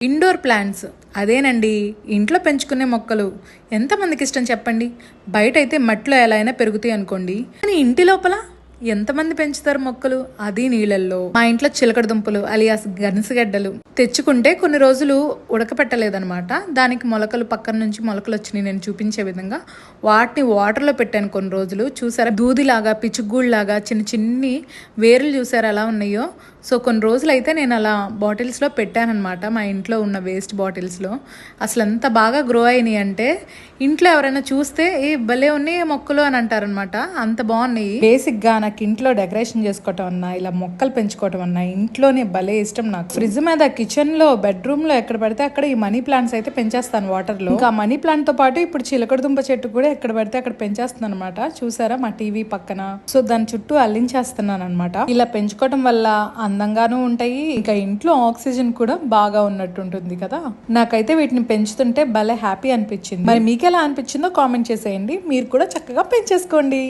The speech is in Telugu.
ఇండోర్ ప్లాంట్స్ అదేనండి, ఇంట్లో పెంచుకునే మొక్కలు ఎంతమందికి ఇష్టం చెప్పండి. బయట అయితే మట్టిలో ఎలా అయినా పెరుగుతాయి అనుకోండి, కానీ ఇంటి లోపల ఎంతమంది పెంచుతారు మొక్కలు, అది నీళ్ళల్లో. మా ఇంట్లో చిలకడ దుంపలు అలియాస్ గనిసగడ్డలు తెచ్చుకుంటే కొన్ని రోజులు ఉడకపెట్టలేదనమాట. దానికి మొలకలు పక్కన నుంచి మొలకలు వచ్చినాయి, నేను చూపించే విధంగా వాటిని వాటర్లో పెట్టాను కొన్ని రోజులు. చూసారా, దూదిలాగా పిచ్చుగూళ్ళలాగా చిన్న చిన్ని వేర్లు చూసారా ఎలా ఉన్నాయో. సో కొన్ని రోజులు అయితే నేను అలా బాటిల్స్లో పెట్టానమాట, మా ఇంట్లో ఉన్న వేస్ట్ బాటిల్స్లో. అసలు ఎంత బాగా గ్రో అయినాయి అంటే ఇంట్లో ఎవరైనా చూస్తే ఏ భలే ఉన్నాయి మొక్కలు అని అంటారనమాట, అంత బాగున్నాయి. బేసిక్గా నాకు ఇంట్లో డెకరేషన్ చేసుకోవటం అన్నా ఇలా మొక్కలు పెంచుకోవటం అన్నా ఇంట్లోనే భలే ఇష్టం నాకు. ఫ్రిడ్జ్ మీద, కిచెన్లో, బెడ్రూమ్లో ఎక్కడ పడితే అక్కడ ఈ మనీ ప్లాంట్స్ అయితే పెంచేస్తాను వాటర్లో. ఇంకా మనీ ప్లాంట్తో పాటు ఇప్పుడు చిలకడ దుంప చెట్టు కూడా ఎక్కడ పడితే అక్కడ పెంచేస్తున్నాను అనమాట. చూసారా మా టీవీ పక్కన, సో దాని చుట్టూ అల్లించేస్తున్నాను అనమాట. ఇలా పెంచుకోవటం వల్ల అందంగానూ ఉంటాయి, ఇంకా ఇంట్లో ఆక్సిజన్ కూడా బాగా ఉన్నట్టు ఉంటుంది కదా. నాకైతే వీటిని పెంచుతుంటే భలే హ్యాపీ అనిపించింది. మరి మీకు ఎలా అనిపించిందో కామెంట్ చేసేయండి. మీరు కూడా చక్కగా పెంచేసుకోండి.